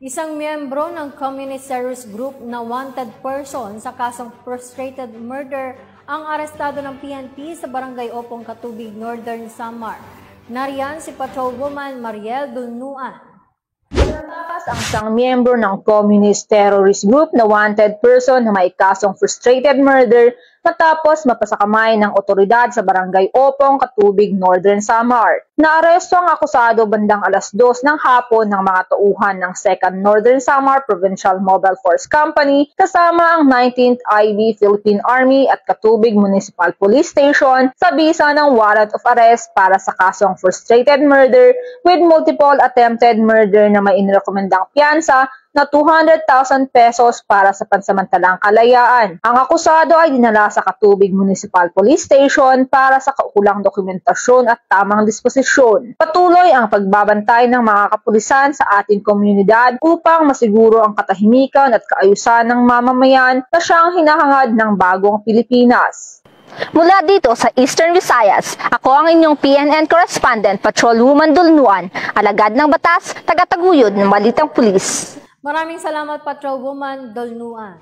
Isang miyembro ng Communist Terrorist Group na wanted person sa kasong frustrated murder ang arestado ng PNP sa Barangay Opong, Katubig, Northern Samar. Nariyan si Patrolwoman Mariel Dulnuan. Natakas ang isang miyembro ng Communist Terrorist Group na wanted person na may kasong frustrated murder matapos mapasakamay ng otoridad sa Barangay Opong, Katubig, Northern Samar. Naaresto ang akusado bandang alas 2 ng hapon ng mga tauhan ng 2nd Northern Samar Provincial Mobile Force Company kasama ang 19th IB Philippine Army at Katubig Municipal Police Station sa bisa ng warrant of arrest para sa kasong frustrated murder with multiple attempted murder na may inirekomendang piyansa na 200,000 pesos para sa pansamantalang kalayaan. Ang akusado ay dinala sa Katubig Municipal Police Station para sa kaukulang dokumentasyon at tamang disposisyon. Patuloy ang pagbabantay ng mga kapulisan sa ating komunidad upang masiguro ang katahimikan at kaayusan ng mamamayan na siyang hinahangad ng bagong Pilipinas. Mula dito sa Eastern Visayas, ako ang inyong PNN correspondent, Patrolwoman Dulnuan, alagad ng batas, tagataguyod ng balitang pulis. Maraming salamat, Patrolwoman Dulnuan.